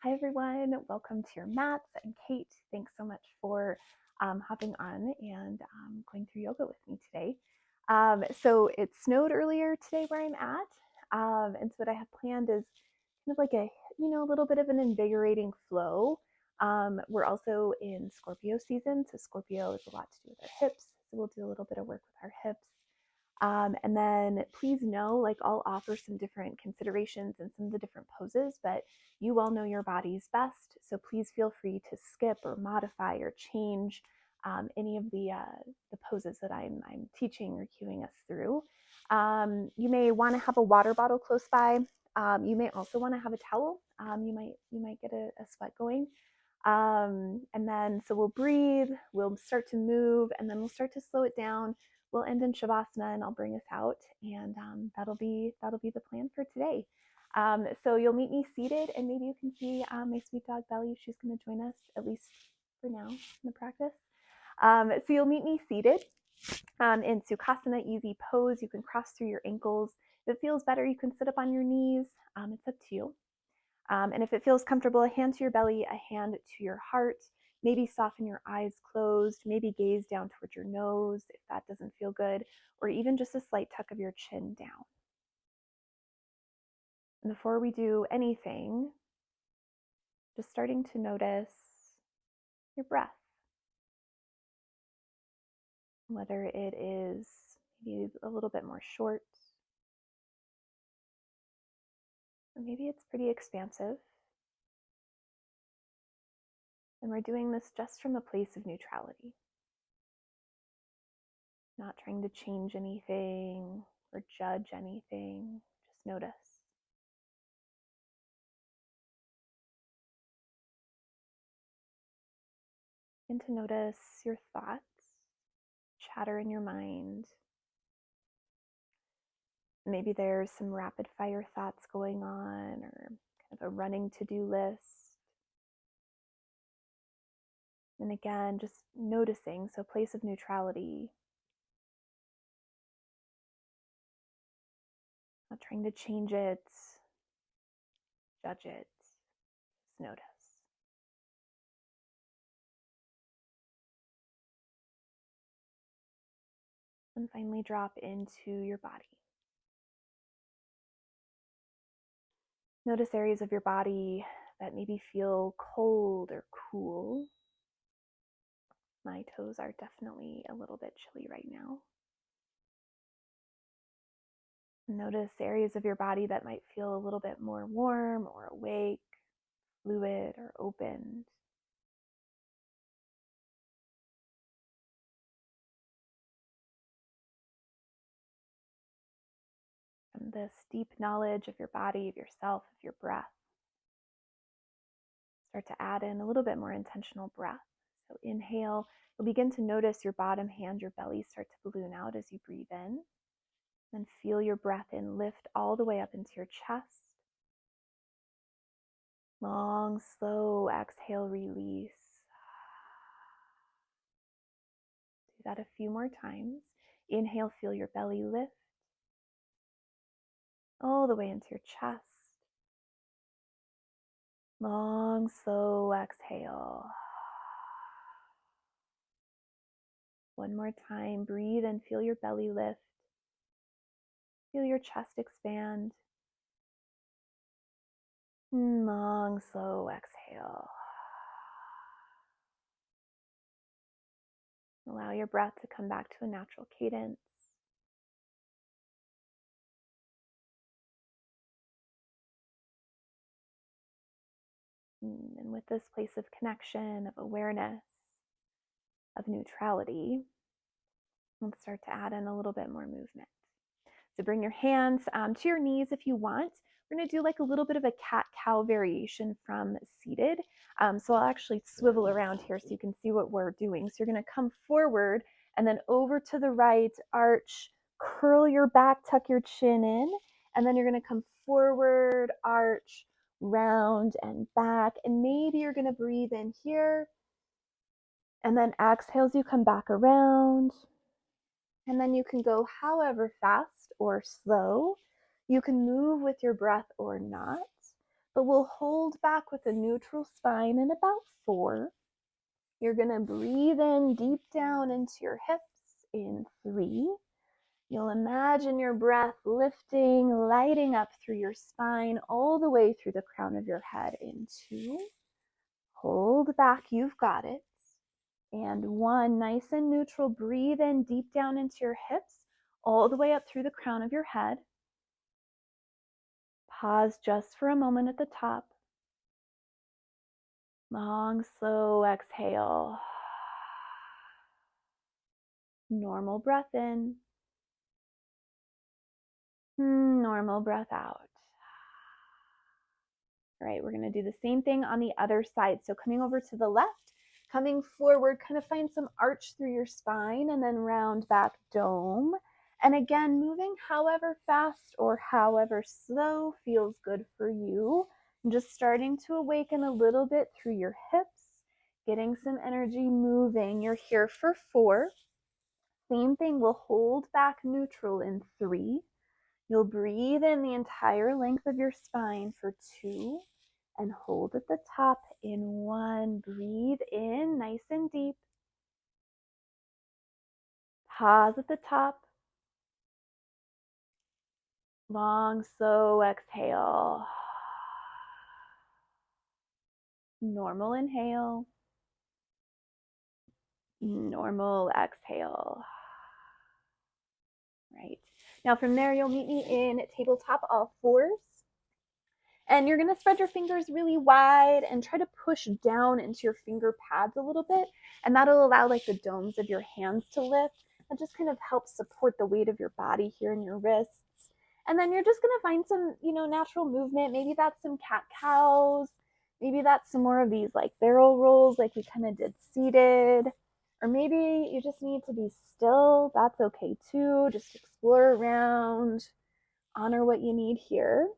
Hi everyone, welcome to your mats. And Kate, thanks so much for hopping on and going through yoga with me today. So it snowed earlier today where I'm at, and so what I have planned is kind of like a little bit of an invigorating flow. We're also in Scorpio season, so Scorpio is a lot to do with our hips, so we'll do a little bit of work with our hips. And then please know, like, I'll offer some different considerations and some of the different poses, but you all know your bodies best. So please feel free to skip or modify or change any of the poses that I'm teaching or cueing us through. You may want to have a water bottle close by. You may also want to have a towel. You might get a sweat going. And then so we'll breathe, we'll start to move, and then we'll start to slow it down. We'll end in Shavasana, and I'll bring us out, and that'll be the plan for today. So you'll meet me seated, and maybe you can see my sweet dog Belly. She's going to join us at least for now in the practice. So you'll meet me seated in Sukhasana, easy pose. You can cross through your ankles. If it feels better, you can sit up on your knees. It's up to you. And if it feels comfortable, a hand to your belly, a hand to your heart. Maybe soften your eyes closed, maybe gaze down towards your nose if that doesn't feel good, or even just a slight tuck of your chin down. And before we do anything, just starting to notice your breath. Whether it is maybe a little bit more short, or maybe it's pretty expansive. And we're doing this just from a place of neutrality. Not trying to change anything or judge anything, just notice. And to notice your thoughts, chatter in your mind. Maybe there's some rapid fire thoughts going on, or kind of a running to-do list. And again, just noticing, so place of neutrality. Not trying to change it, judge it, just notice. And finally drop into your body. Notice areas of your body that maybe feel cold or cool. My toes are definitely a little bit chilly right now. Notice areas of your body that might feel a little bit more warm or awake, fluid or opened. From this deep knowledge of your body, of yourself, of your breath, start to add in a little bit more intentional breath. So inhale, you'll begin to notice your bottom hand, your belly start to balloon out as you breathe in. Then feel your breath in lift all the way up into your chest. Long, slow exhale, release. Do that a few more times. Inhale, feel your belly lift all the way into your chest. Long, slow exhale. One more time, breathe and feel your belly lift. Feel your chest expand. Long, slow exhale. Allow your breath to come back to a natural cadence. And with this place of connection, of awareness, of neutrality, let's start to add in a little bit more movement. So bring your hands to your knees if you want. We're going to do like a little bit of a cat-cow variation from seated. So I'll actually swivel around here so you can see what we're doing. So you're going to come forward and then over to the right, arch, curl your back, tuck your chin in, and then you're going to come forward, arch, round and back, and maybe you're going to breathe in here, and then exhales, you come back around. And then you can go however fast or slow. You can move with your breath or not, but we'll hold back with a neutral spine in about 4. You're going to breathe in deep down into your hips in 3. You'll imagine your breath lifting, lighting up through your spine all the way through the crown of your head in 2. Hold back, you've got it. And 1, nice and neutral, breathe in deep down into your hips, all the way up through the crown of your head. Pause just for a moment at the top. Long, slow exhale. Normal breath in. Normal breath out. All right, we're going to do the same thing on the other side. So coming over to the left, coming forward, kind of find some arch through your spine and then round back dome. And again, moving however fast or however slow feels good for you. And just starting to awaken a little bit through your hips, getting some energy moving. You're here for 4. Same thing, we'll hold back neutral in 3. You'll breathe in the entire length of your spine for 2 and hold at the top in 1. Breathe in nice and deep. Pause at the top. Long, slow exhale. Normal inhale. Normal exhale. Right. Now from there, you'll meet me in tabletop all 4s. And you're going to spread your fingers really wide and try to push down into your finger pads a little bit. And that'll allow like the domes of your hands to lift. That just kind of helps support the weight of your body here in your wrists. And then you're just going to find some, natural movement. Maybe that's some cat-cows. Maybe that's some more of these like barrel rolls like we kind of did seated. Or maybe you just need to be still. That's okay too. Just explore around. Honor what you need here.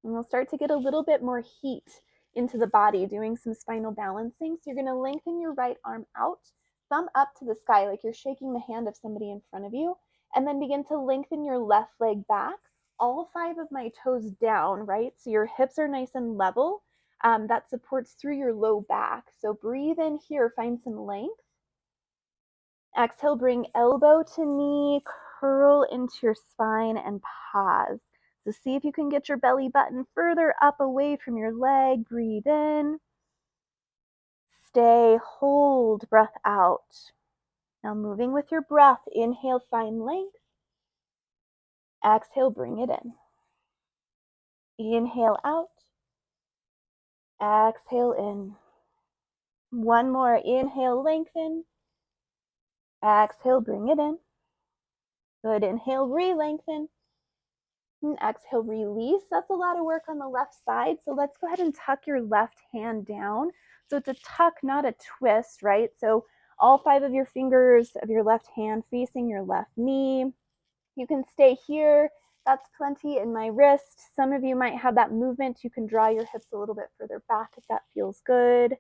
And we'll start to get a little bit more heat into the body, doing some spinal balancing. So you're going to lengthen your right arm out, thumb up to the sky like you're shaking the hand of somebody in front of you, and then begin to lengthen your left leg back, all 5 of my toes down, right? So your hips are nice and level. That supports through your low back. So breathe in here, find some length. Exhale, bring elbow to knee, curl into your spine and pause. So see if you can get your belly button further up away from your leg. Breathe in. Stay, hold, breath out. Now moving with your breath, inhale, find length. Exhale, bring it in. Inhale out. Exhale in. 1 more, inhale, lengthen. Exhale, bring it in. Good, inhale, re-lengthen. And exhale, release. That's a lot of work on the left side. So let's go ahead and tuck your left hand down. So it's a tuck, not a twist, right? So all 5 of your fingers of your left hand facing your left knee. You can stay here. That's plenty in my wrist. Some of you might have that movement. You can draw your hips a little bit further back if that feels good.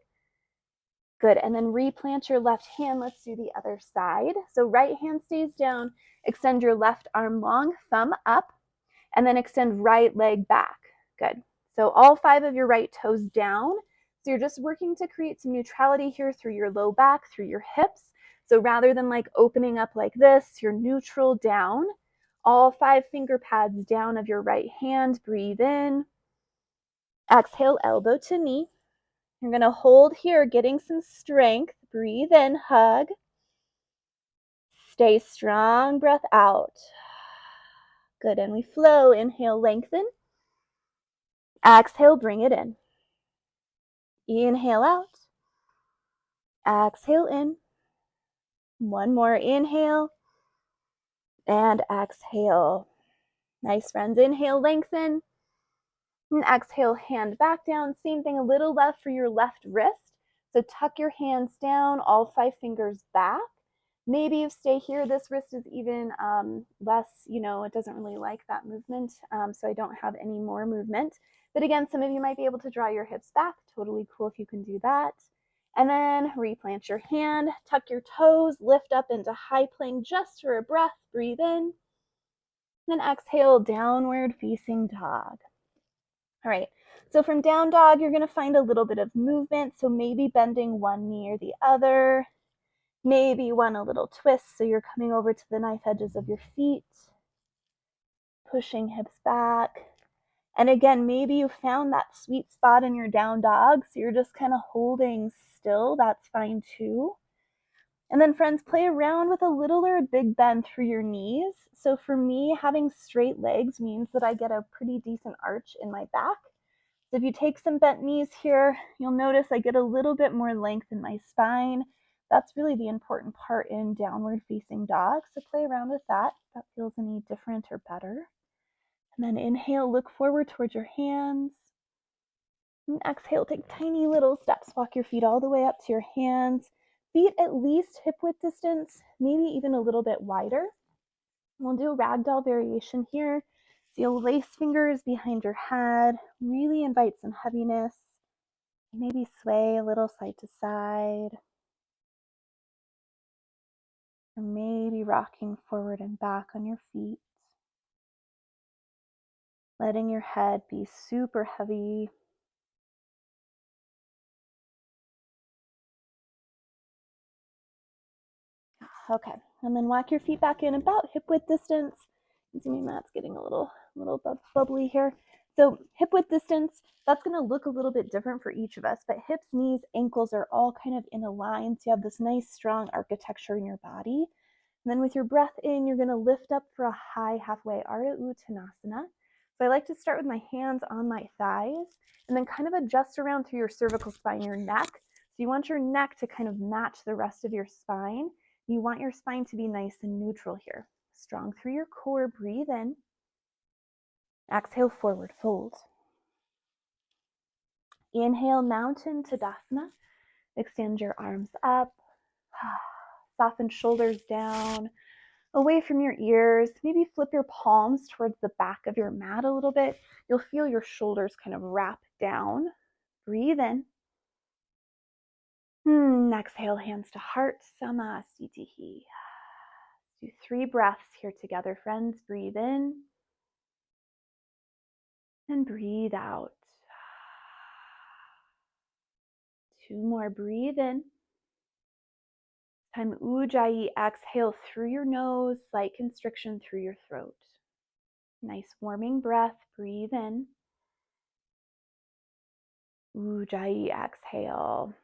Good, and then replant your left hand. Let's do the other side. So right hand stays down. Extend your left arm long, thumb up. And then extend right leg back. Good. So all 5 of your right toes down. So you're just working to create some neutrality here through your low back, through your hips. So rather than like opening up like this, you're neutral down. All 5 finger pads down of your right hand. Breathe in. Exhale, elbow to knee. You're going to hold here, getting some strength. Breathe in, hug. Stay strong, breath out. Good, and we flow. Inhale, lengthen. Exhale, bring it in. Inhale out. Exhale in. 1 more inhale. And exhale. Nice, friends. Inhale, lengthen. And exhale, hand back down. Same thing, a little left for your left wrist. So tuck your hands down, all 5 fingers back. Maybe you stay here. This wrist is even less, it doesn't really like that movement. So I don't have any more movement. But again, some of you might be able to draw your hips back. Totally cool if you can do that. And then replant your hand, tuck your toes, lift up into high plank just for a breath. Breathe in. Then exhale, downward facing dog. All right, So from down dog, you're going to find a little bit of movement. So maybe bending one knee or the other. Maybe one a little twist, so you're coming over to the knife edges of your feet, pushing hips back. And again, maybe you found that sweet spot in your down dog, so you're just kind of holding still. That's fine too. And then friends, play around with a little or a big bend through your knees. So for me, having straight legs means that I get a pretty decent arch in my back. So if you take some bent knees here, you'll notice I get a little bit more length in my spine. That's really the important part in downward facing dog. So play around with that if that feels any different or better. And then inhale, look forward towards your hands. And exhale, take tiny little steps. Walk your feet all the way up to your hands. Feet at least hip width distance, maybe even a little bit wider. We'll do a ragdoll variation here. So you'll lace fingers behind your head, really invite some heaviness. Maybe sway a little side to side. Or maybe rocking forward and back on your feet. Letting your head be super heavy. Okay, and then walk your feet back in about hip width distance. You see my mat's getting a little bubbly here. So hip width distance, that's going to look a little bit different for each of us, but hips, knees, ankles are all kind of in a line. So you have this nice strong architecture in your body. And then with your breath in, you're going to lift up for a high halfway Ardha Uttanasana. So I like to start with my hands on my thighs and then kind of adjust around through your cervical spine, your neck. So you want your neck to kind of match the rest of your spine. You want your spine to be nice and neutral here. Strong through your core, breathe in. Exhale, forward fold. Inhale, mountain Tadasana. Extend your arms up. Soften shoulders down, away from your ears. Maybe flip your palms towards the back of your mat a little bit. You'll feel your shoulders kind of wrap down. Breathe in. Exhale, hands to heart, Samasthiti. Do 3 breaths here together, friends. Breathe in and breathe out. 2 more. Breathe in. Time Ujjayi, exhale through your nose, slight constriction through your throat. Nice warming breath. Breathe in. Ujjayi, exhale.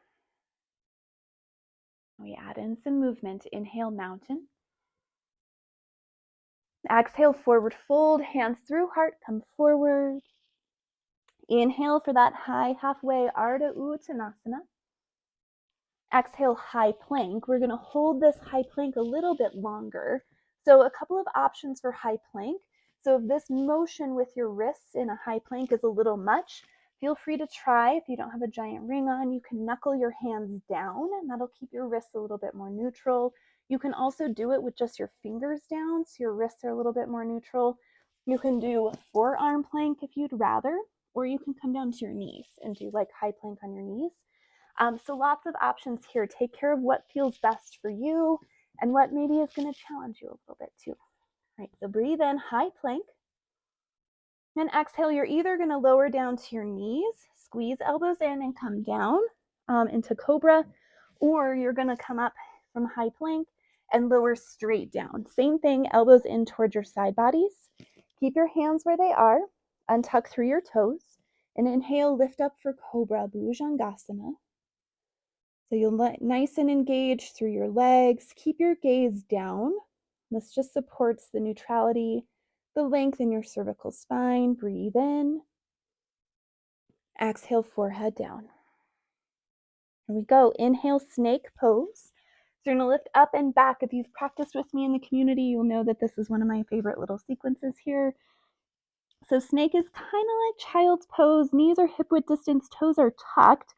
We add in some movement. Inhale, mountain. Exhale, forward fold, hands through heart, come forward. Inhale for that high halfway Ardha Uttanasana. Exhale, high plank. We're going to hold this high plank a little bit longer. So a couple of options for high plank. So if this motion with your wrists in a high plank is a little much, feel free to try. If you don't have a giant ring on, you can knuckle your hands down and that'll keep your wrists a little bit more neutral. You can also do it with just your fingers down so your wrists are a little bit more neutral. You can do forearm plank if you'd rather, or you can come down to your knees and do like high plank on your knees. So lots of options here. Take care of what feels best for you and what maybe is going to challenge you a little bit too. All right, so breathe in, high plank. And exhale, you're either going to lower down to your knees, squeeze elbows in and come down into cobra, or you're going to come up from high plank and lower straight down. Same thing, elbows in towards your side bodies. Keep your hands where they are, untuck through your toes, and inhale, lift up for Cobra Bhujangasana. So you'll let nice and engaged through your legs. Keep your gaze down. This just supports the neutrality, the length in your cervical spine. Breathe in. Exhale, forehead down. Here we go. Inhale, snake pose. So you're going to lift up and back. If you've practiced with me in the community, you'll know that this is one of my favorite little sequences here. So snake is kind of like child's pose. Knees are hip width distance, toes are tucked.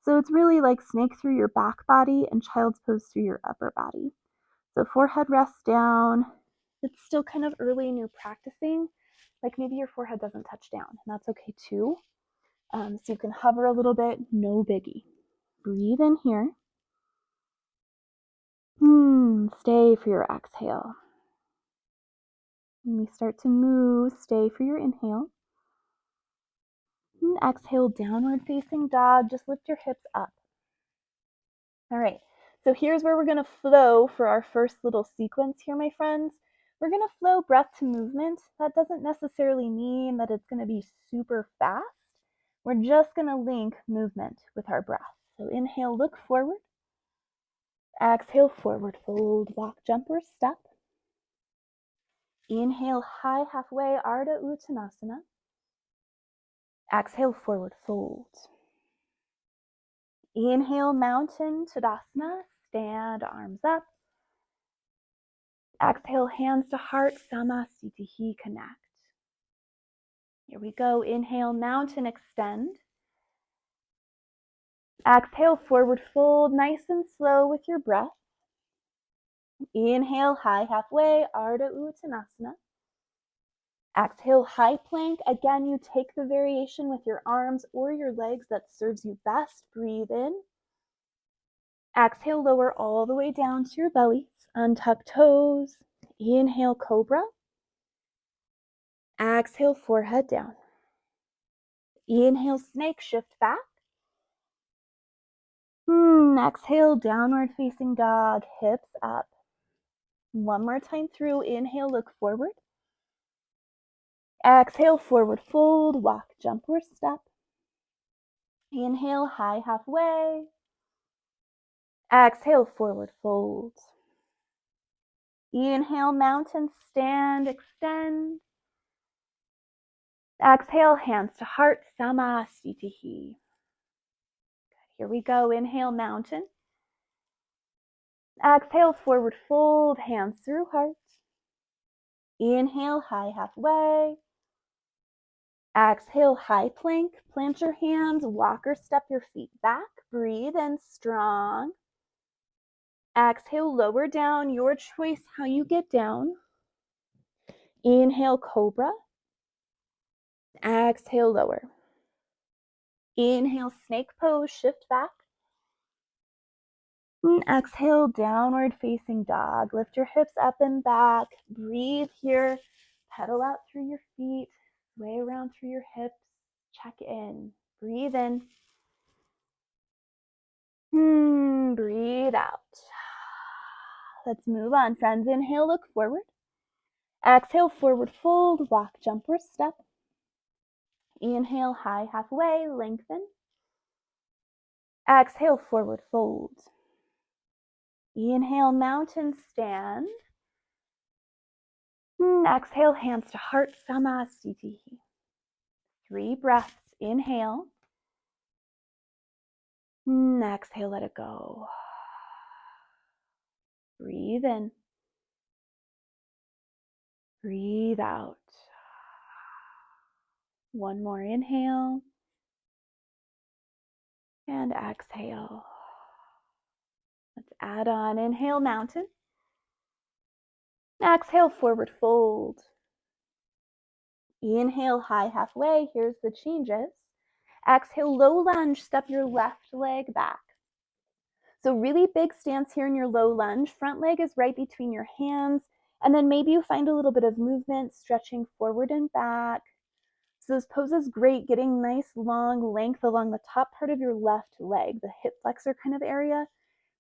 So it's really like snake through your back body and child's pose through your upper body. So forehead rests down. It's still kind of early and you're practicing. Like maybe your forehead doesn't touch down, and that's okay too. So you can hover a little bit, no biggie. Breathe in here. Stay for your exhale. When we start to move, stay for your inhale. And exhale, downward facing dog. Just lift your hips up. All right, so here's where we're gonna flow for our first little sequence here, my friends. We're gonna flow breath to movement. That doesn't necessarily mean that it's gonna be super fast. We're just gonna link movement with our breath. So inhale, look forward. Exhale, forward fold, walk, jump, or step. Inhale, high halfway, Ardha Uttanasana. Exhale, forward fold. Inhale, mountain Tadasana, stand, arms up. Exhale, hands to heart, Samasthiti, connect. Here we go. Inhale, mountain, extend. Exhale, forward fold, nice and slow with your breath. Inhale, high halfway, Ardha Uttanasana. Exhale, high plank. Again, you take the variation with your arms or your legs that serves you best. Breathe in. Exhale, lower all the way down to your bellies. Untuck toes. Inhale, cobra. Exhale, forehead down. Inhale, snake, shift back. Exhale, downward facing dog, hips up. One more time through. Inhale, look forward. Exhale, forward fold, walk, jump, or step. Inhale, high halfway. Exhale, forward fold. Inhale, mountain, stand, extend. Exhale, hands to heart, Samasthiti. Here we go. Inhale, mountain. Exhale, forward fold, hands through heart. Inhale, high halfway. Exhale, high plank. Plant your hands, walk or step your feet back. Breathe in, strong. Exhale, lower down, your choice how you get down. Inhale, cobra. Exhale, lower. Inhale, snake pose, shift back. And exhale, downward facing dog. Lift your hips up and back. Breathe here. Pedal out through your feet. Sway around through your hips. Check in. Breathe in. Breathe out. Let's move on, friends. Inhale, look forward. Exhale, forward fold, walk, jump, or step. Inhale, high halfway, lengthen. Exhale, forward fold. Inhale, mountain stand. Exhale, hands to heart, Samasthiti. 3 breaths. Inhale. Exhale, let it go. Breathe in. Breathe out. One more inhale. And exhale. Let's add on. Inhale, mountain. Exhale, forward fold. Inhale, high halfway. Here's the changes. Exhale, low lunge. Step your left leg back. So really big stance here in your low lunge. Front leg is right between your hands. And then maybe you find a little bit of movement, stretching forward and back. So this pose is great, getting nice long length along the top part of your left leg, the hip flexor kind of area.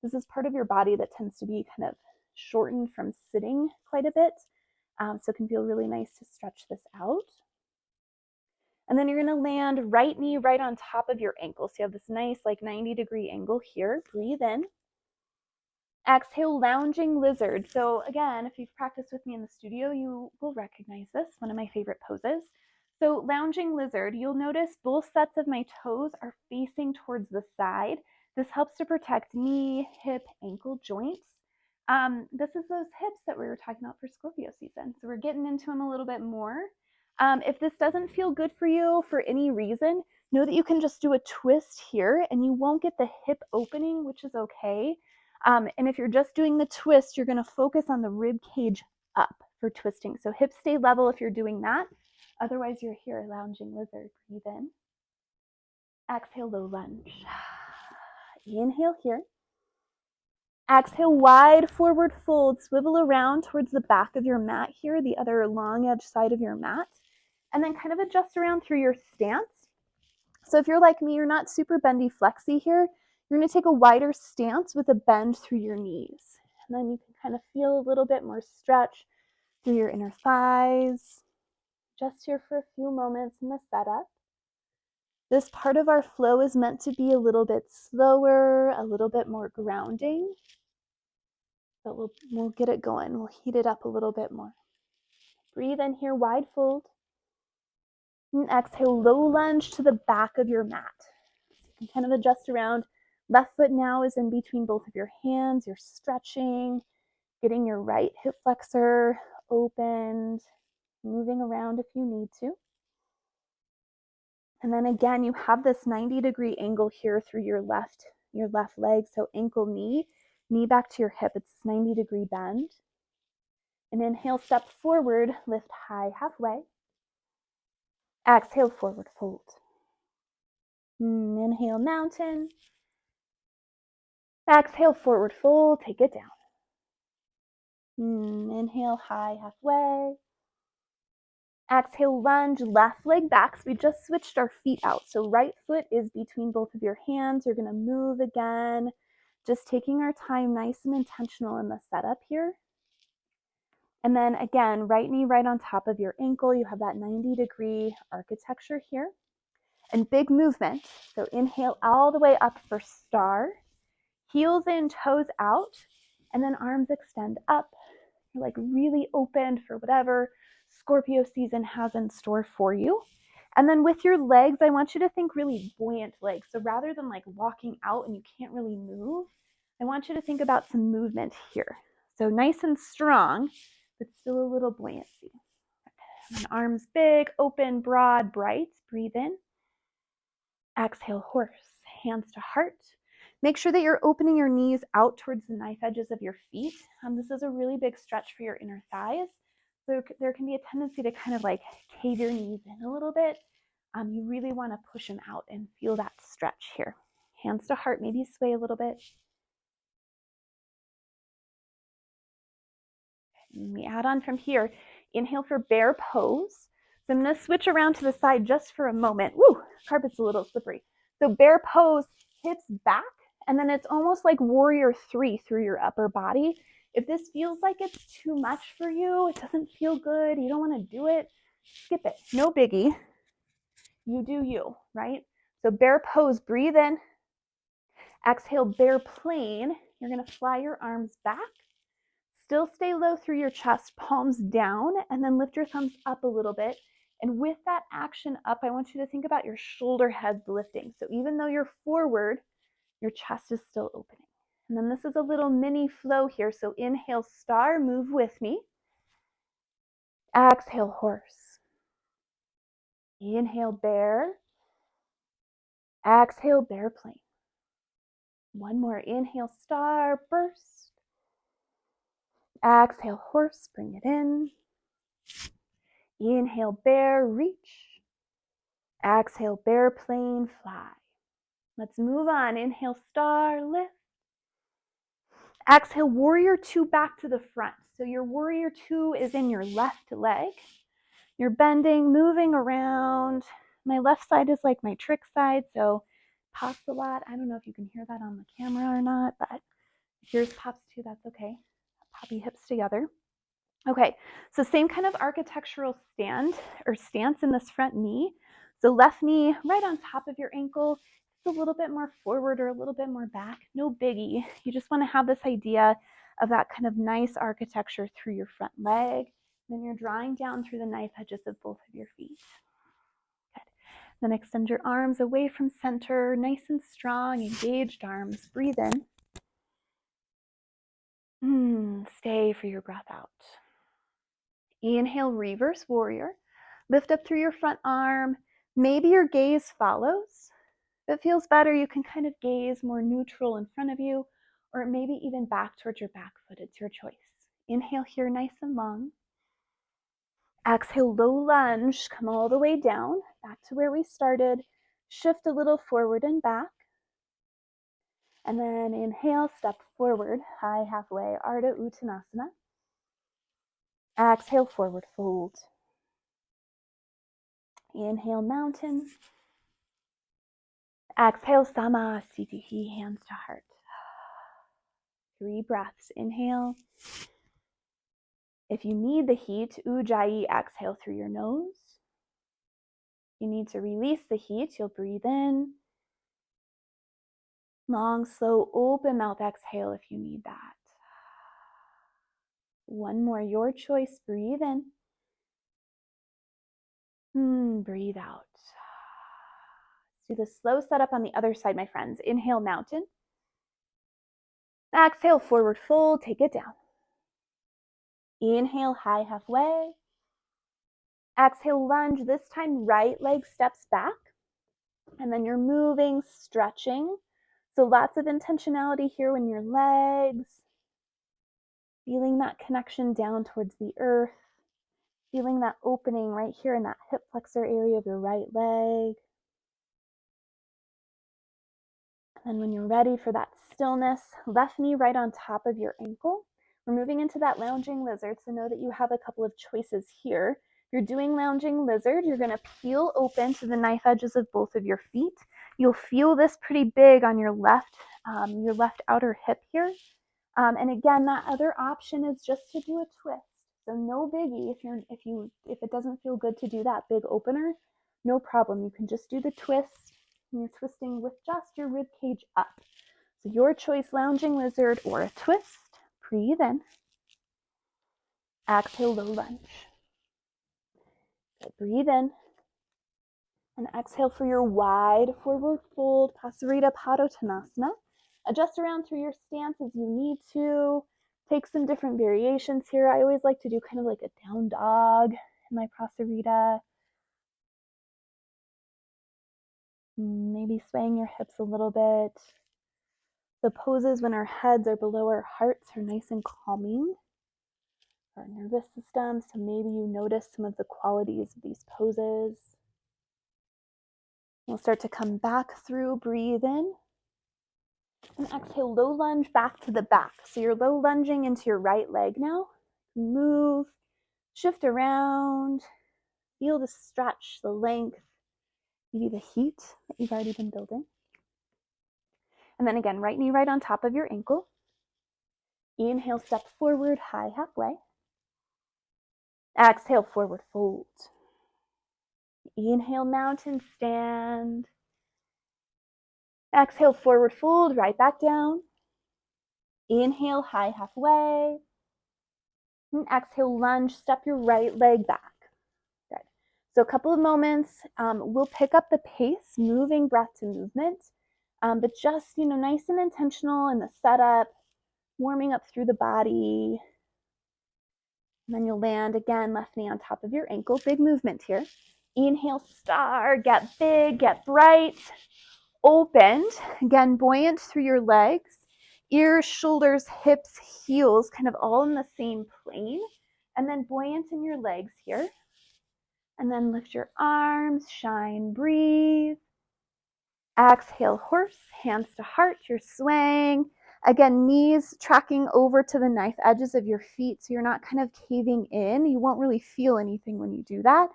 This is part of your body that tends to be kind of shortened from sitting quite a bit. So it can feel really nice to stretch this out. And then you're gonna land right knee right on top of your ankle. So you have this nice like 90-degree angle here. Breathe in. Exhale, lounging lizard. So again, if you've practiced with me in the studio, you will recognize this, one of my favorite poses. So lounging lizard, you'll notice both sets of my toes are facing towards the side. This helps to protect knee, hip, ankle joints. This is those hips that we were talking about for Scorpio season. So we're getting into them a little bit more. If this doesn't feel good for you for any reason, know that you can just do a twist here and you won't get the hip opening, which is okay. And if you're just doing the twist, you're going to focus on the rib cage up for twisting. So hips stay level if you're doing that. Otherwise, you're here, lounging lizard. Breathe in. Exhale, low lunge. Inhale here. Exhale, wide forward fold. Swivel around towards the back of your mat here, the other long edge side of your mat. And then kind of adjust around through your stance. So if you're like me, you're not super bendy flexy here, you're going to take a wider stance with a bend through your knees. And then you can kind of feel a little bit more stretch through your inner thighs. Just here for a few moments in the setup. This part of our flow is meant to be a little bit slower, a little bit more grounding, but we'll get it going. We'll heat it up a little bit more. Breathe in here, wide fold. And exhale, low lunge to the back of your mat. So you can kind of adjust around. Left foot now is in between both of your hands. You're stretching, getting your right hip flexor opened, moving around if you need to. And then again, you have this 90-degree angle here through your left leg. So ankle, knee back to your hip. It's this 90-degree bend. And inhale, step forward, lift high halfway. Exhale, forward fold. Inhale, mountain. Exhale, forward fold, take it down. Inhale, high halfway. Exhale, lunge, left leg back. So we just switched our feet out. So right foot is between both of your hands. You're going to move again. Just taking our time, nice and intentional in the setup here. And then again, right knee right on top of your ankle. You have that 90-degree architecture here. And big movement. So inhale all the way up for star. Heels in, toes out. And then arms extend up. You're like really open for whatever Scorpio season has in store for you. And then with your legs, I want you to think really buoyant legs. So rather than like walking out and you can't really move, I want you to think about some movement here. So nice and strong, but still a little buoyancy. And arms big, open, broad, bright. Breathe in. Exhale, horse, hands to heart. Make sure that you're opening your knees out towards the knife edges of your feet. This is a really big stretch for your inner thighs. So there can be a tendency to kind of like cave your knees in a little bit. You really want to push them out and feel that stretch here. Hands to heart, maybe sway a little bit. And we add on from here. Inhale for bear pose. So I'm going to switch around to the side just for a moment. Woo, carpet's a little slippery. So bear pose, hips back, and then it's almost like warrior 3 through your upper body. If this feels like it's too much for you, it doesn't feel good, you don't want to do it, skip it. No biggie. You do you, right? So bear pose, breathe in. Exhale, bear plane. You're going to fly your arms back. Still stay low through your chest, palms down, and then lift your thumbs up a little bit. And with that action up, I want you to think about your shoulder heads lifting. So even though you're forward, your chest is still opening. And then this is a little mini flow here. So inhale, star, move with me. Exhale, horse. Inhale, bear. Exhale, bear plane. One more. Inhale, star, burst. Exhale, horse, bring it in. Inhale, bear, reach. Exhale, bear plane, fly. Let's move on. Inhale, star, lift. Exhale, warrior 2 back to the front. So your warrior 2 is in your left leg. You're bending, moving around. My left side is like my trick side, so pops a lot. I don't know if you can hear that on the camera or not, but if yours pops too, that's okay. Poppy hips together. Okay, so same kind of architectural stance in this front knee. So left knee right on top of your ankle. It's a little bit more forward or a little bit more back. No biggie. You just want to have this idea of that kind of nice architecture through your front leg. Then you're drawing down through the knife edges of both of your feet. Good. Then extend your arms away from center, nice and strong, engaged arms. Breathe in. Stay for your breath out. Inhale, reverse warrior. Lift up through your front arm. Maybe your gaze follows. If it feels better, you can kind of gaze more neutral in front of you, or maybe even back towards your back foot. It's your choice. Inhale here, nice and long. Exhale, low lunge. Come all the way down, back to where we started. Shift a little forward and back. And then inhale, step forward, high halfway, Ardha Uttanasana. Exhale, forward fold. Inhale, mountain. Exhale, Samasthiti, hands to heart. 3 breaths, inhale. If you need the heat, Ujjayi, exhale through your nose. If you need to release the heat, you'll breathe in. Long, slow, open mouth exhale if you need that. One more, your choice. Breathe in. Breathe out. Let's do the slow setup on the other side, my friends. Inhale, mountain. Exhale, forward fold, take it down. Inhale, high halfway. Exhale, lunge. This time, right leg steps back. And then you're moving, stretching. So lots of intentionality here when your legs, feeling that connection down towards the earth, feeling that opening right here in that hip flexor area of your right leg. And when you're ready for that stillness, left knee right on top of your ankle. We're moving into that lounging lizard, so know that you have a couple of choices here. If you're doing lounging lizard, you're going to peel open to the knife edges of both of your feet. You'll feel this pretty big on your left outer hip here. And again, that other option is just to do a twist. So no biggie if it doesn't feel good to do that big opener, no problem. You can just do the twist. And you're twisting with just your rib cage up. So your choice, lounging lizard or a twist. Breathe in. Exhale, low lunge. Good. Breathe in. And exhale for your wide forward fold, Pasarita Padottanasana. Adjust around through your stance as you need to. Take some different variations here. I always like to do kind of like a down dog in my Pasarita. Maybe swaying your hips a little bit. The poses when our heads are below our hearts are nice and calming for our nervous system. So maybe you notice some of the qualities of these poses. We'll start to come back through, breathe in. And exhale, low lunge back to the back. So you're low lunging into your right leg now. Move, shift around, feel the stretch, the length, maybe the heat that you've already been building. And then again, right knee right on top of your ankle. Inhale, step forward, high halfway. Exhale, forward fold. Inhale, mountain stand. Exhale, forward fold, right back down. Inhale, high halfway. And exhale, lunge, step your right leg back. Good. So a couple of moments, we'll pick up the pace, moving breath to movement, but just, nice and intentional in the setup, warming up through the body. And then you'll land again, left knee on top of your ankle. Big movement here. Inhale, star, get big, get bright, opened. Again, buoyant through your legs. Ears, shoulders, hips, heels, kind of all in the same plane. And then buoyant in your legs here. And then lift your arms, shine, breathe. Exhale, horse, hands to heart, you're swaying. Again, knees tracking over to the knife edges of your feet so you're not kind of caving in. You won't really feel anything when you do that.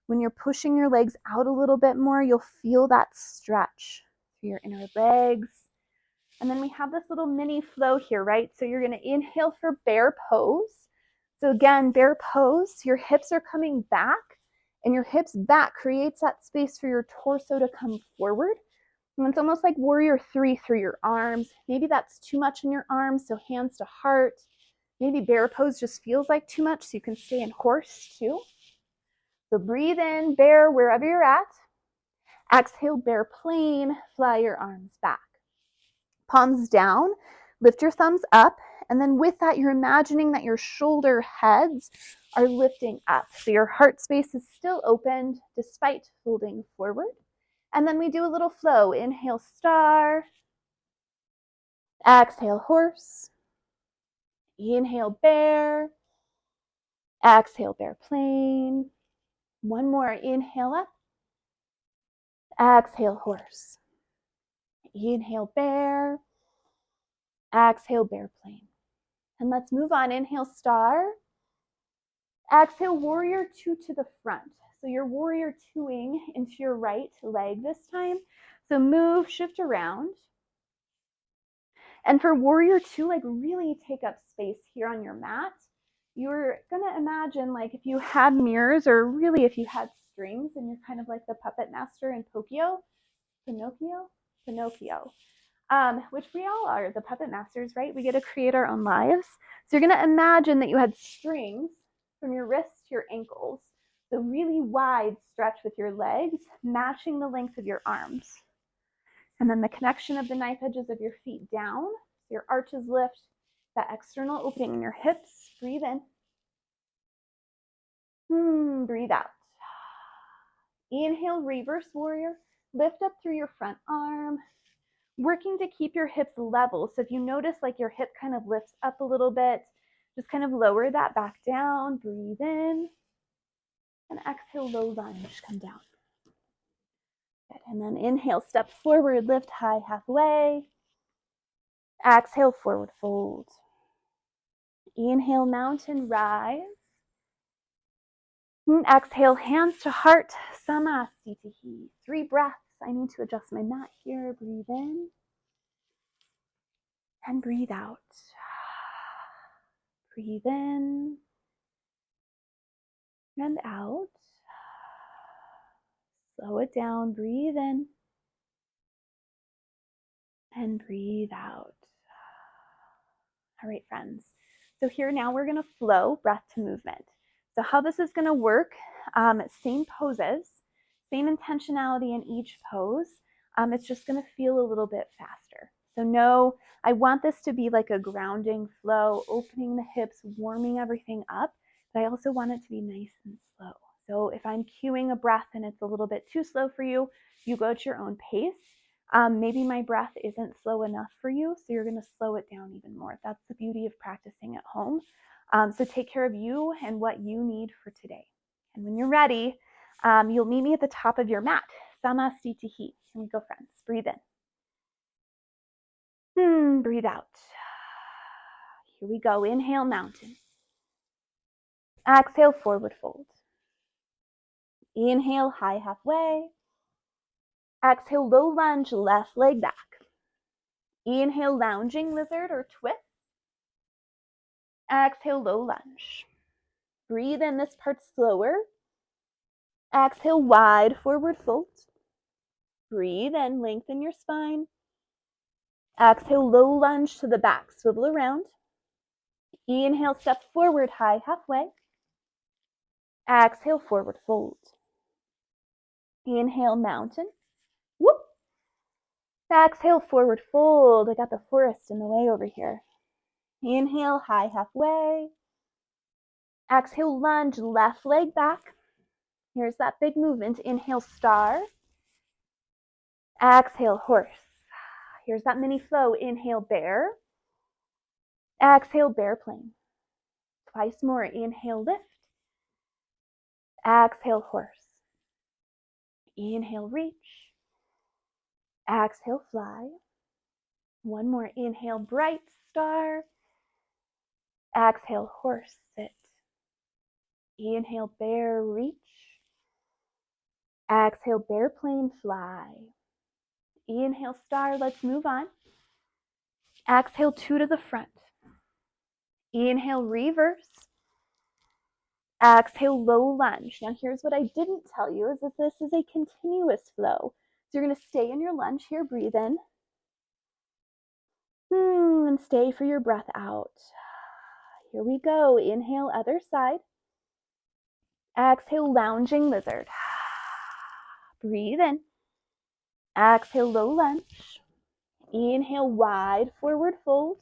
When you're pushing your legs out a little bit more, you'll feel that stretch through your inner legs. And then we have this little mini flow here, right? So you're going to inhale for bear pose. So again, bear pose, your hips are coming back, and your hips back creates that space for your torso to come forward. And it's almost like warrior 3 through your arms. Maybe that's too much in your arms, so hands to heart. Maybe bear pose just feels like too much, so you can stay in horse too. So breathe in, bear wherever you're at. Exhale, bear plane, fly your arms back. Palms down, lift your thumbs up, and then with that, you're imagining that your shoulder heads are lifting up. So your heart space is still opened despite folding forward. And then we do a little flow. Inhale, star. Exhale, horse. Inhale, bear. Exhale, bear plane. One more. Inhale up. Exhale, horse. Inhale, bear. Exhale, bear plane. And let's move on. Inhale, star. Exhale, warrior 2 to the front. So you're warrior 2ing into your right leg this time. So move, shift around. And for warrior two, like really take up space here on your mat. You're gonna imagine like if you had mirrors, or really if you had strings, and you're kind of like the puppet master in Pinocchio, which we all are, the puppet masters, right? We get to create our own lives. So you're gonna imagine that you had strings from your wrists to your ankles, so really wide stretch with your legs, matching the length of your arms. And then the connection of the knife edges of your feet down, so your arches lift, that external opening in your hips. Breathe in. Breathe out. Inhale, reverse warrior. Lift up through your front arm, working to keep your hips level. So if you notice like your hip kind of lifts up a little bit, just kind of lower that back down. Breathe in. And exhale, low lunge, come down. Good. And then inhale, step forward, lift high halfway. Exhale, forward fold. Inhale, mountain rise. Exhale, hands to heart, Samasthiti. 3 breaths. I need to adjust my mat here. Breathe in and breathe out. Breathe in and out. Slow it down. Breathe in and breathe out. All right, friends. So here now we're going to flow breath to movement. So how this is going to work, same poses, same intentionality in each pose. It's just going to feel a little bit faster. So no, I want this to be like a grounding flow, opening the hips, warming everything up, but I also want it to be nice and slow. So if I'm cueing a breath and it's a little bit too slow for you, you go at your own pace. Maybe my breath isn't slow enough for you, so you're going to slow it down even more. That's the beauty of practicing at home. So take care of you and what you need for today. And when you're ready, you'll meet me at the top of your mat. Samasthiti. Here we go, friends. Breathe in. Breathe out. Here we go. Inhale, mountain. Exhale, forward fold. Inhale, high halfway. Exhale, low lunge, left leg back. Inhale, lounging lizard or twist. Exhale, low lunge. Breathe in, this part slower. Exhale, wide forward fold. Breathe in, lengthen your spine. Exhale, low lunge to the back, swivel around. Inhale, step forward, high halfway. Exhale, forward fold. Inhale, mountain. Whoop. Exhale, forward fold. I got the forest in the way over here. Inhale, high halfway. Exhale, lunge, left leg back. Here's that big movement. Inhale, star. Exhale, horse. Here's that mini flow. Inhale, bear. Exhale, bear plane. Twice more. Inhale, lift. Exhale, horse. Inhale, reach. Exhale, fly. One more. Inhale, bright star. Exhale, horse, sit. Inhale, bear, reach. Exhale, bear plane, fly. Inhale, star. Let's move on. Exhale, 2 to the front. Inhale, reverse. Exhale, low lunge. Now here's what I didn't tell you is that this is a continuous flow. So you're going to stay in your lunge here. Breathe in. And stay for your breath out. Here we go. Inhale, other side. Exhale, lounging lizard. Breathe in. Exhale, low lunge. Inhale, wide forward fold.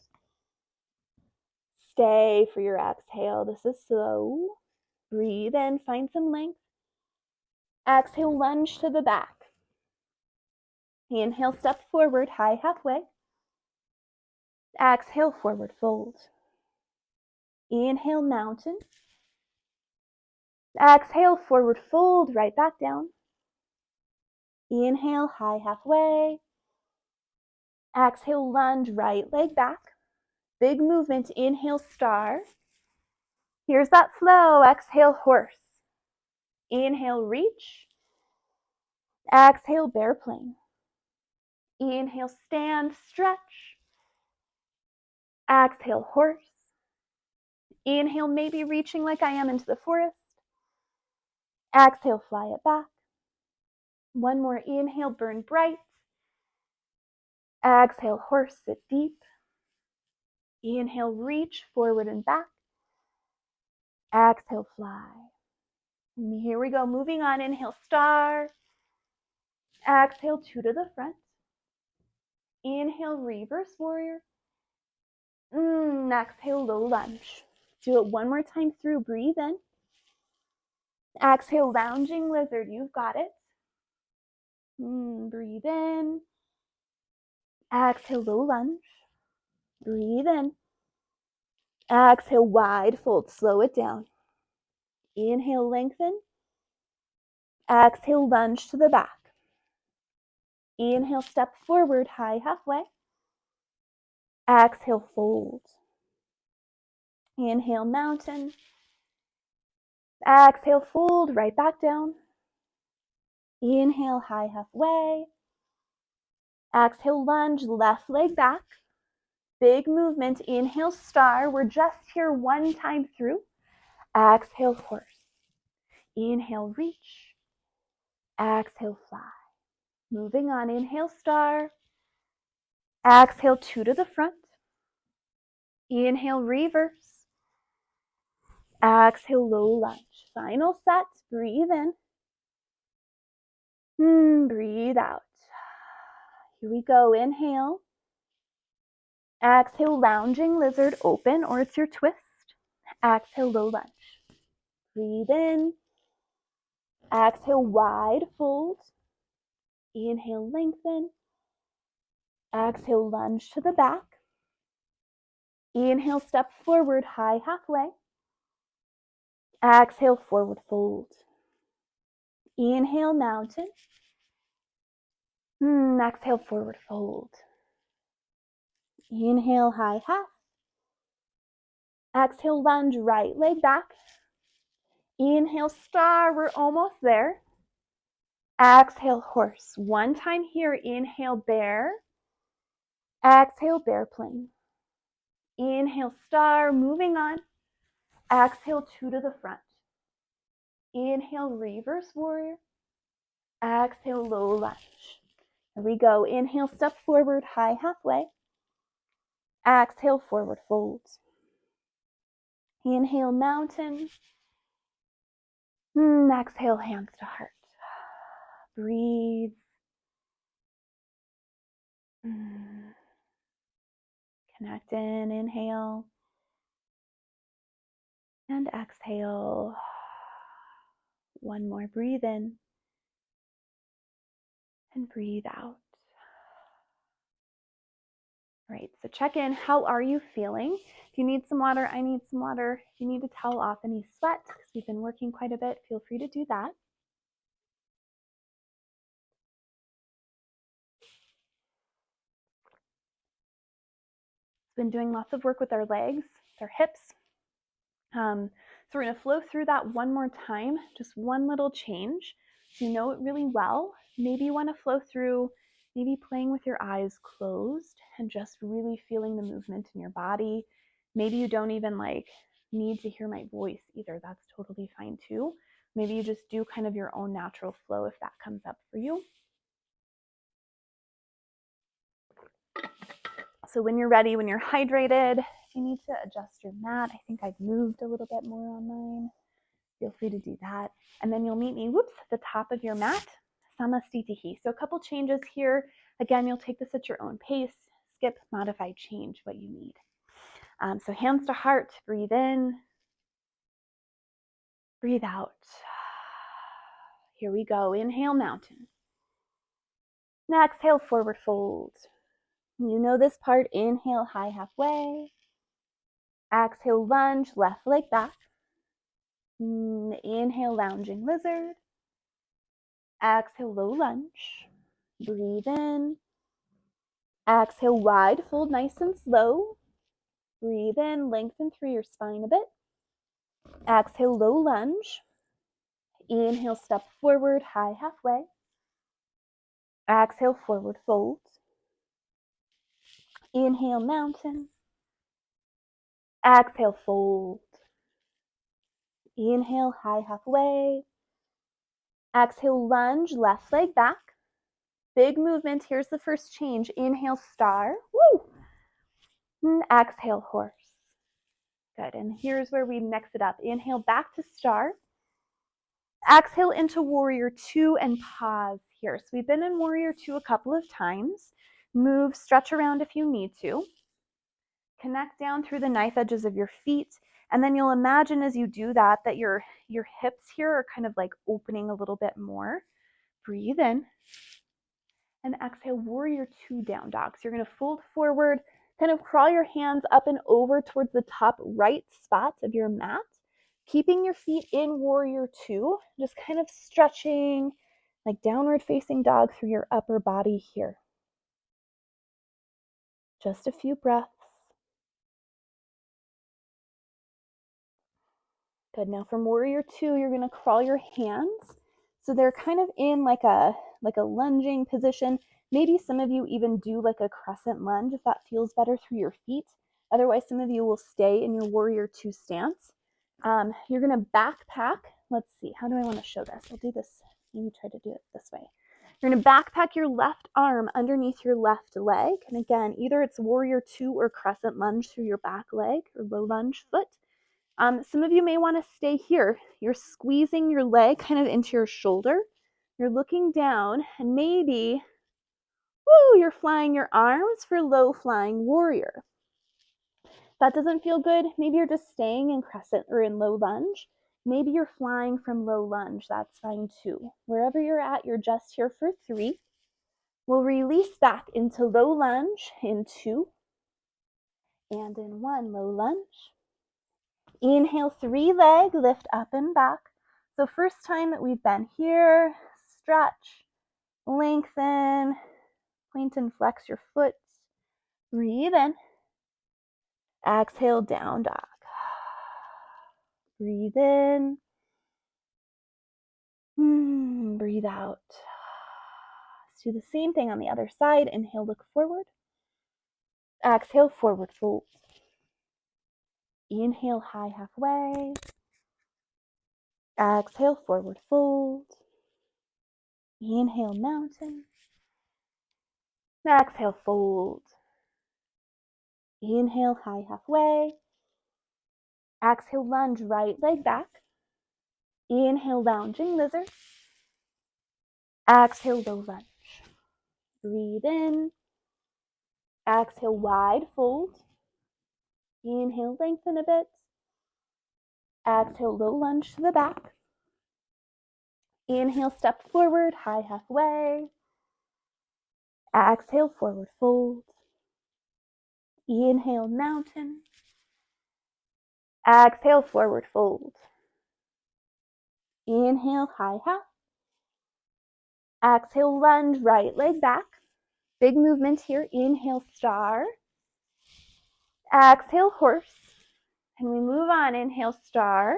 Stay for your exhale. This is slow. Breathe in, find some length. Exhale, lunge to the back. Inhale, step forward, high halfway. Exhale, forward fold. Inhale, mountain. Exhale, forward fold, right back down. Inhale, high halfway. Exhale, lunge, right leg back. Big movement. Inhale, star. Here's that flow. Exhale, horse. Inhale, reach. Exhale, bear plane. Inhale, stand, stretch. Exhale, horse. Inhale, maybe reaching like I am into the forest. Exhale, fly it back. One more inhale, burn bright. Exhale, horse, sit deep. Inhale, reach forward and back. Exhale, fly. And here we go, moving on. Inhale, star. Exhale, two to the front. Inhale, reverse warrior. Exhale, low lunge. Do it one more time through. Breathe in. Exhale, lounging lizard. You've got it. Breathe in. Exhale, low lunge. Breathe in. Exhale, wide fold. Slow it down. Inhale, lengthen. Exhale, lunge to the back. Inhale, step forward, high halfway. Exhale, fold. Inhale, mountain. Exhale, fold right back down. Inhale, high halfway. Exhale, lunge, left leg back. Big movement. Inhale, star. We're just here one time through. Exhale, horse. Inhale, reach. Exhale, fly. Moving on. Inhale, star. Exhale, two to the front. Inhale, reverse. Exhale, low lunge. Final set. Breathe in. Breathe out. Here we go. Inhale. Exhale, lounging lizard, open, or it's your twist. Exhale, low lunge. Breathe in. Exhale, wide fold. Inhale, lengthen. Exhale, lunge to the back. Inhale, step forward, high halfway. Exhale, forward fold. Inhale, mountain. Exhale, forward fold. Inhale, high half. Exhale, lunge, right leg back. Inhale, star. We're almost there. Exhale, horse. One time here. Inhale, bear. Exhale, bear plane. Inhale, star. Moving on. Exhale, two to the front. Inhale, reverse warrior. Exhale, low lunge. Here we go. Inhale, step forward, high halfway. Exhale, forward fold. Inhale, mountain. Exhale, hands to heart. Breathe. Connect in. Inhale. And exhale. One more. Breathe in. And breathe out. All right, so check in. How are you feeling? If you need some water, I need some water. If you need to towel off any sweat, because we've been working quite a bit, feel free to do that. Been doing lots of work with our legs, our hips. So we're going to flow through that one more time, just one little change. So you know it really well. Maybe you want to flow through, maybe playing with your eyes closed and just really feeling the movement in your body. Maybe you don't even need to hear my voice either. That's totally fine too. Maybe you just do kind of your own natural flow if that comes up for you. So when you're ready, when you're hydrated, if you need to adjust your mat, I think I've moved a little bit more on mine. Feel free to do that. And then you'll meet me, at the top of your mat, samastitihi. So a couple changes here. Again, you'll take this at your own pace. Skip, modify, change what you need. So hands to heart, breathe in, breathe out. Here we go. Inhale, mountain. Now exhale, forward fold. You know this part. Inhale, high halfway. Exhale, lunge, left leg back. Inhale, lounging lizard. Exhale, low lunge. Breathe in. Exhale, wide fold, nice and slow. Breathe in, lengthen through your spine a bit. Exhale, low lunge. Inhale, step forward, high halfway. Exhale, forward fold. Inhale, mountain. Exhale, fold. Inhale, high halfway. Exhale, lunge, left leg back. Big movement. Here's the first change. Inhale, star. Woo! And exhale, horse. Good. And here's where we mix it up. Inhale, back to star. Exhale into warrior two and pause here. So we've been in warrior two a couple of times. Move, stretch around if you need to. Connect down through the knife edges of your feet. And then you'll imagine as you do that, that your hips here are kind of like opening a little bit more. Breathe in. And exhale, warrior two, down dog. So you're going to fold forward, kind of crawl your hands up and over towards the top right spot of your mat, keeping your feet in warrior two, just kind of stretching like downward facing dog through your upper body here. Just a few breaths. Good. Now from warrior two, you're going to crawl your hands. So they're kind of in like a lunging position. Maybe some of you even do like a crescent lunge if that feels better through your feet. Otherwise, some of you will stay in your warrior two stance. You're going to backpack. Let's see, how do I want to show this? I'll do this. Maybe try to do it this way. You're going to backpack your left arm underneath your left leg. And again, either it's warrior two or crescent lunge through your back leg or low lunge foot. Some of you may want to stay here. You're squeezing your leg kind of into your shoulder. You're looking down and maybe, woo, you're flying your arms for low flying warrior. If that doesn't feel good, maybe you're just staying in crescent or in low lunge. Maybe you're flying from low lunge. That's fine too. Wherever you're at, you're just here for 3. We'll release back into low lunge in 2 and in 1, low lunge. Inhale, 3 leg, lift up and back. So first time that we've been here, stretch, lengthen, point and flex your foot. Breathe in. Exhale, down dog. Breathe in. Breathe out. Let's do the same thing on the other side. Inhale, look forward. Exhale, forward fold. Inhale, high halfway. Exhale, forward fold. Inhale, mountain. Exhale, fold. Inhale, high halfway. Exhale, lunge, right leg back. Inhale, lounging lizard. Exhale, low lunge. Breathe in. Exhale, wide fold. Inhale, lengthen a bit. Exhale, low lunge to the back. Inhale, step forward, high halfway. Exhale, forward fold. Inhale, mountain. Exhale, forward fold. Inhale, high half. Exhale, lunge, right leg back. Big movement here. Inhale, star. Exhale, horse. And we move on. Inhale, star.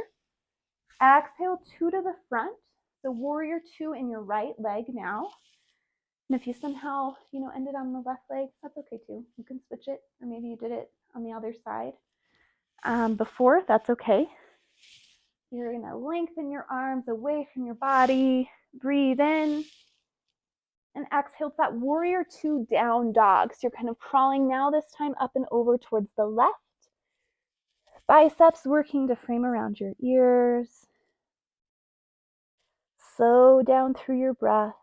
Exhale, 2 to the front. So warrior 2 in your right leg now. And if you somehow, ended on the left leg, that's okay too. You can switch it, or maybe you did it on the other side before, that's okay. You're gonna lengthen your arms away from your body. Breathe in. And exhale, that warrior 2 down dog. So you're kind of crawling now, this time up and over towards the left. Biceps working to frame around your ears. Slow down through your breath.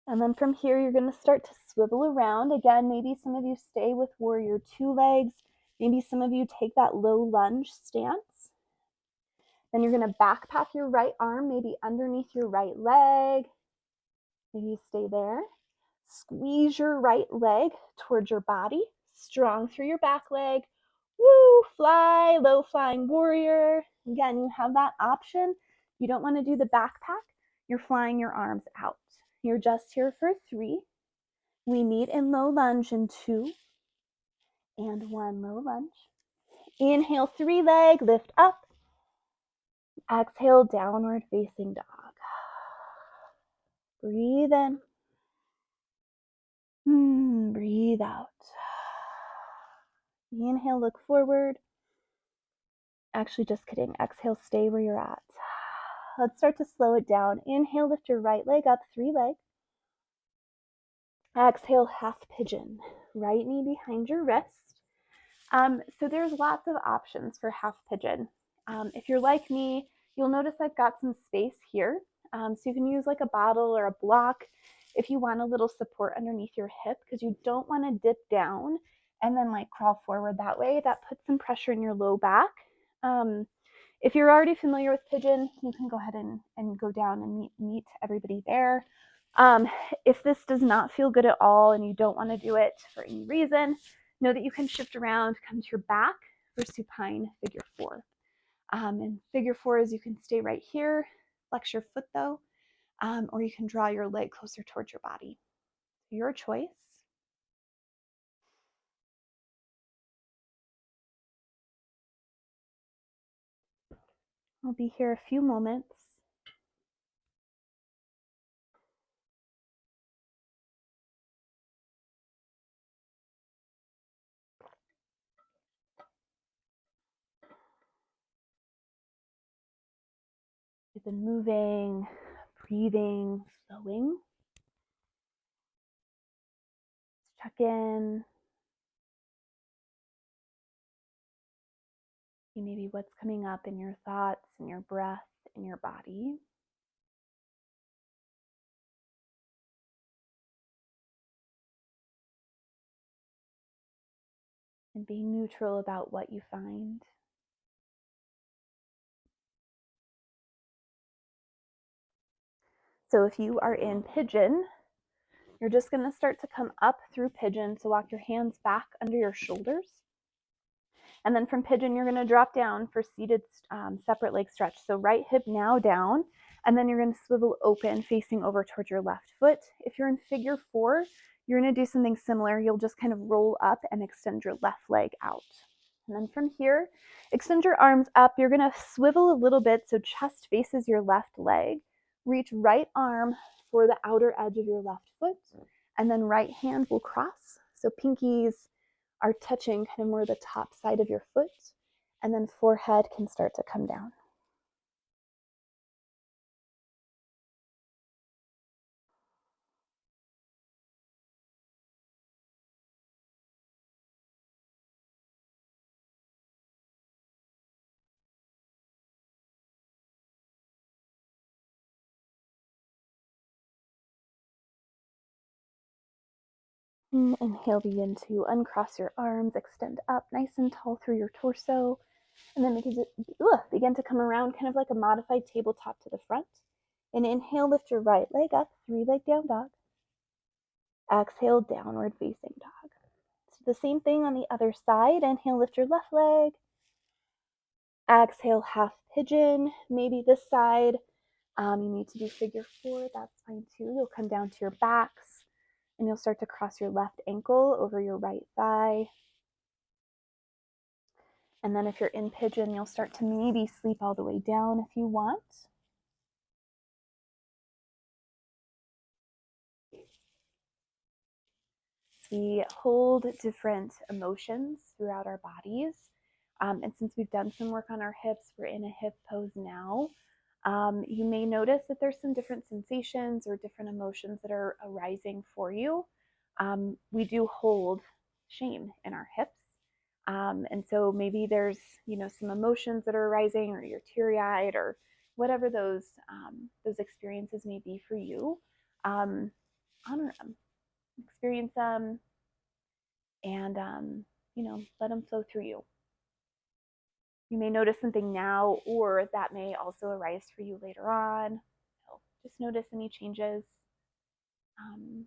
And then from here, you're going to start to swivel around. Again, maybe some of you stay with warrior 2 legs. Maybe some of you take that low lunge stance. Then you're going to backpack your right arm, maybe underneath your right leg. Maybe you stay there. Squeeze your right leg towards your body. Strong through your back leg. Woo, fly, low flying warrior. Again, you have that option. You don't want to do the backpack. You're flying your arms out. You're just here for 3. We meet in low lunge in 2 and 1, low lunge. Inhale, 3 leg, lift up. Exhale, downward facing dog. Breathe in. Breathe out. Inhale, look forward. Actually, just kidding. Exhale, stay where you're at. Let's start to slow it down. Inhale, lift your right leg up, 3 legs. Exhale, half pigeon. Right knee behind your wrist. So there's lots of options for half pigeon. If you're like me, you'll notice I've got some space here. So you can use like a bottle or a block if you want a little support underneath your hip, because you don't want to dip down and then like crawl forward that way. That puts some pressure in your low back. If you're already familiar with pigeon, you can go ahead and go down and meet everybody there. If this does not feel good at all and you don't want to do it for any reason, know that you can shift around, come to your back for supine figure 4. And figure 4 is you can stay right here, flex your foot though, or you can draw your leg closer towards your body. Your choice. I'll be here a few moments. You've been moving, breathing, flowing. Check in. See maybe what's coming up in your thoughts, in your breath, in your body. And being neutral about what you find. So if you are in pigeon, you're just going to start to come up through pigeon. So walk your hands back under your shoulders. And then from pigeon, you're going to drop down for seated separate leg stretch. So right hip now down, and then you're going to swivel open facing over towards your left foot. If you're in figure 4, you're going to do something similar. You'll just kind of roll up and extend your left leg out. And then from here, extend your arms up. You're going to swivel a little bit so chest faces your left leg. Reach right arm for the outer edge of your left foot, and then right hand will cross. So pinkies are touching kind of more the top side of your foot, and then forehead can start to come down. Inhale, begin to uncross your arms, extend up nice and tall through your torso, and then begin to come around kind of like a modified tabletop to the front. And inhale, lift your right leg up, 3 leg down dog. Exhale, downward facing dog. So the same thing on the other side. Inhale, lift your left leg. Exhale, half pigeon. Maybe this side you need to do figure 4, that's fine too. You'll come down to your backs and you'll start to cross your left ankle over your right thigh. And then if you're in pigeon, you'll start to maybe sleep all the way down if you want. We hold different emotions throughout our bodies. And since we've done some work on our hips, we're in a hip pose now. You may notice that there's some different sensations or different emotions that are arising for you. We do hold shame in our hips. And so maybe there's, some emotions that are arising, or you're teary-eyed, or whatever those experiences may be for you. Honor them, experience them, and let them flow through you. You may notice something now, or that may also arise for you later on. So just notice any changes, and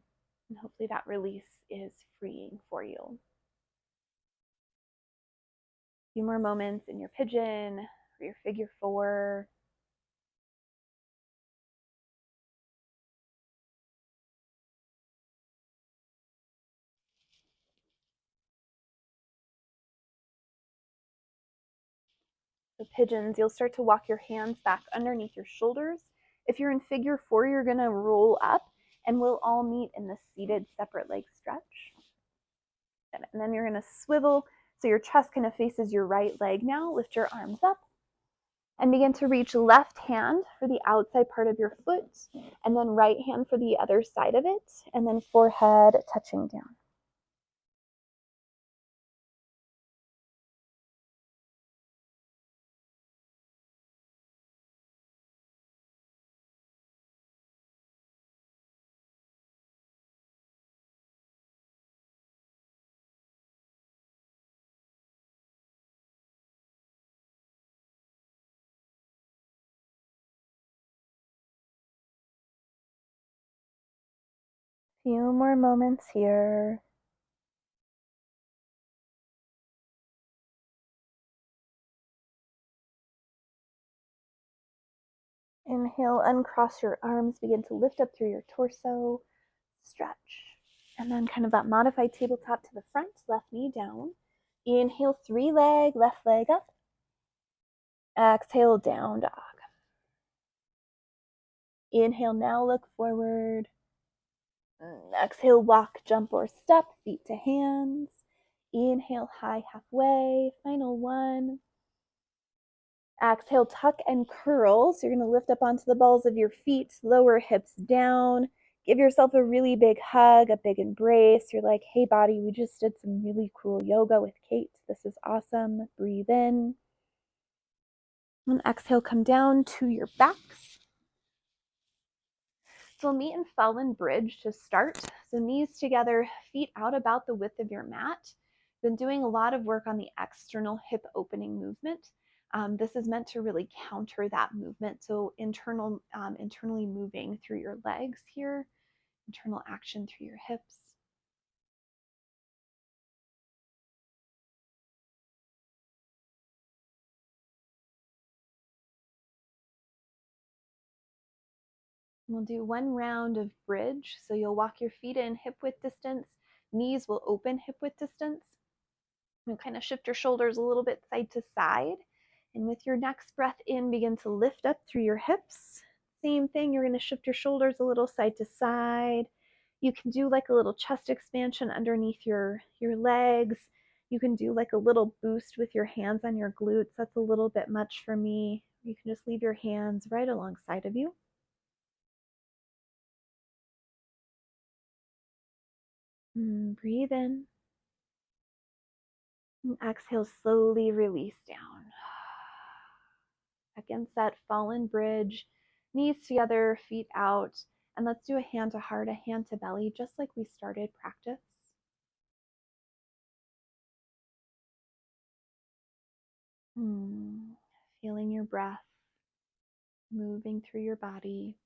hopefully that release is freeing for you. A few more moments in your pigeon or your figure 4. So pigeons, you'll start to walk your hands back underneath your shoulders. If you're in figure 4, you're going to roll up and we'll all meet in the seated separate leg stretch. And then you're going to swivel so your chest kind of faces your right leg now. Lift your arms up and begin to reach left hand for the outside part of your foot and then right hand for the other side of it, and then forehead touching down. Few more moments here. Inhale, uncross your arms, begin to lift up through your torso, stretch. And then kind of that modified tabletop to the front, left knee down. Inhale, 3 leg, left leg up. Exhale, down dog. Inhale, now look forward. Exhale, walk, jump, or step, feet to hands. Inhale, high, halfway. Final one. Exhale, tuck and curl. So you're going to lift up onto the balls of your feet, lower hips down. Give yourself a really big hug, a big embrace. You're like, hey, body, we just did some really cool yoga with Kate. This is awesome. Breathe in. And exhale, come down to your backs. So we'll meet in fallen bridge to start. So knees together, feet out about the width of your mat. Been doing a lot of work on the external hip opening movement. This is meant to really counter that movement. So internally moving through your legs here, internal action through your hips. We'll do one round of bridge. So you'll walk your feet in hip width distance. Knees will open hip width distance. You'll kind of shift your shoulders a little bit side to side. And with your next breath in, begin to lift up through your hips. Same thing, you're going to shift your shoulders a little side to side. You can do like a little chest expansion underneath your legs. You can do like a little boost with your hands on your glutes. That's a little bit much for me. You can just leave your hands right alongside of you. Breathe in. And exhale, slowly release down. Against that fallen bridge, knees together, feet out, and let's do a hand to heart, a hand to belly, just like we started practice. Feeling your breath moving through your body.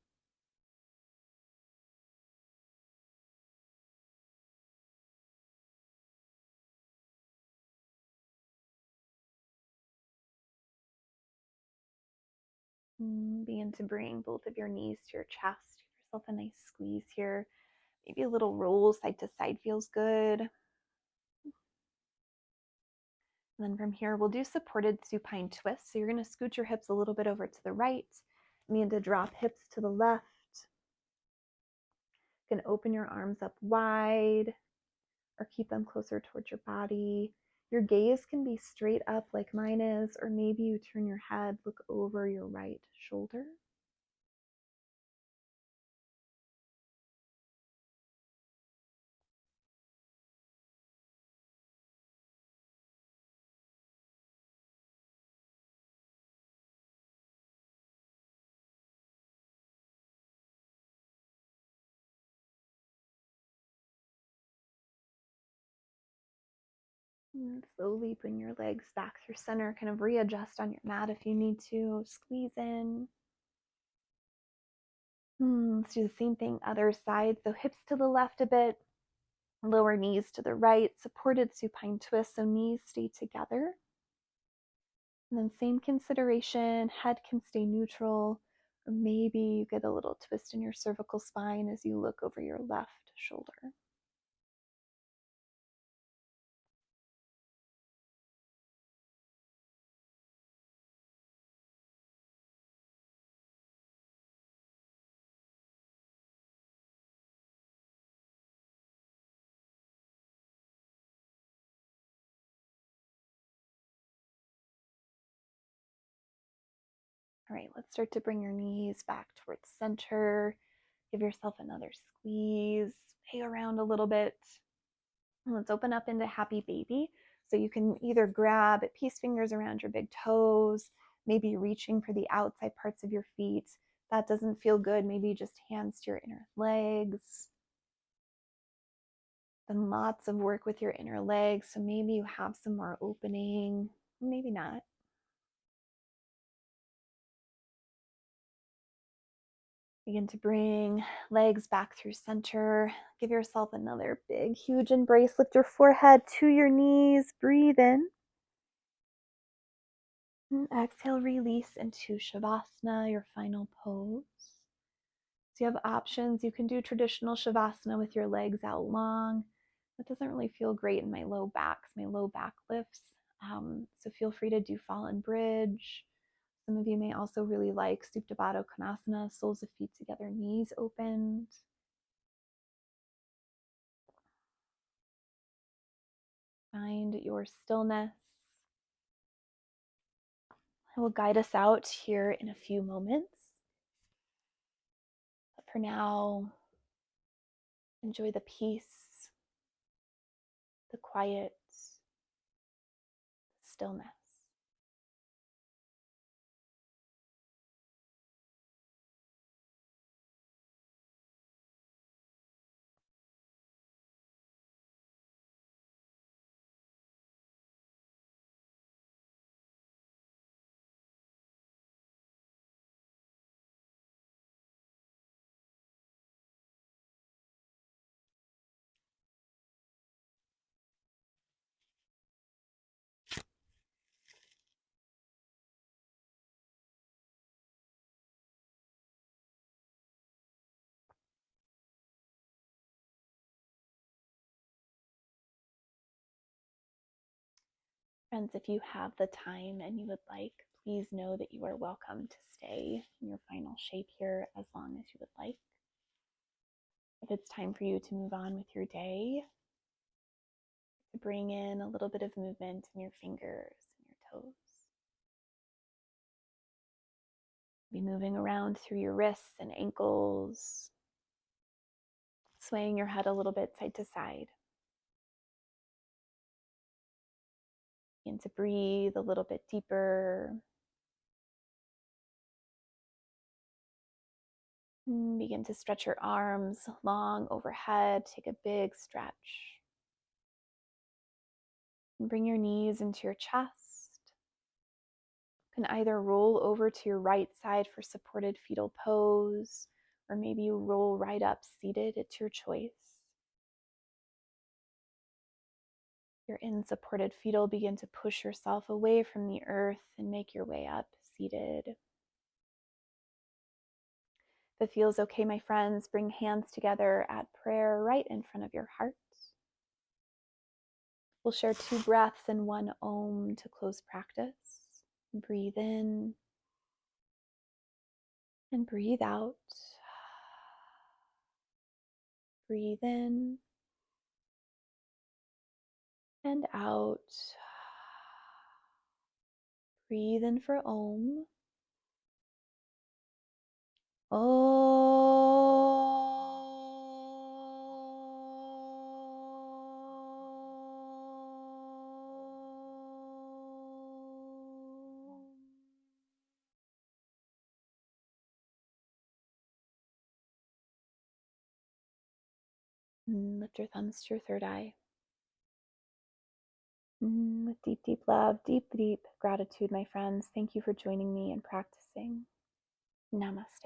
Begin to bring both of your knees to your chest. Give yourself a nice squeeze here. Maybe a little roll side to side feels good. And then from here, we'll do supported supine twist. So you're going to scoot your hips a little bit over to the right. Begin to drop hips to the left. You can open your arms up wide or keep them closer towards your body. Your gaze can be straight up like mine is, or maybe you turn your head, look over your right shoulder. And slowly bring your legs back through center, kind of readjust on your mat if you need to. Squeeze in. Let's do the same thing, other side. So hips to the left a bit, lower knees to the right, supported supine twist, so knees stay together. And then same consideration, head can stay neutral, or maybe you get a little twist in your cervical spine as you look over your left shoulder. All right, let's start to bring your knees back towards center. Give yourself another squeeze, sway around a little bit. And let's open up into happy baby. So you can either grab peace fingers around your big toes, maybe reaching for the outside parts of your feet. If that doesn't feel good, maybe just hands to your inner legs. Then lots of work with your inner legs. So maybe you have some more opening, maybe not. Begin to bring legs back through center. Give yourself another big, huge embrace. Lift your forehead to your knees. Breathe in. And exhale, release into Shavasana, your final pose. So you have options. You can do traditional Shavasana with your legs out long. That doesn't really feel great in my low back. My low back lifts. So feel free to do Fallen Bridge. Some of you may also really like Supta Baddha Konasana, soles of feet together, knees opened. Find your stillness. I will guide us out here in a few moments. But for now, enjoy the peace, the quiet, the stillness. Friends, if you have the time and you would like, please know that you are welcome to stay in your final shape here as long as you would like. If it's time for you to move on with your day, to bring in a little bit of movement in your fingers and your toes. Be moving around through your wrists and ankles, swaying your head a little bit side to side. Begin to breathe a little bit deeper. And begin to stretch your arms long overhead. Take a big stretch. And bring your knees into your chest. You can either roll over to your right side for supported fetal pose, or maybe you roll right up seated. It's your choice. You're in supported fetal. Begin to push yourself away from the earth and make your way up seated. If it feels okay, my friends, bring hands together at prayer right in front of your heart. We'll share 2 breaths and 1 Om to close practice. Breathe in and breathe out. Breathe in and out. Breathe in for Om. Lift your thumbs to your third eye. With deep, deep love, deep, deep gratitude, my friends. Thank you for joining me and practicing. Namaste.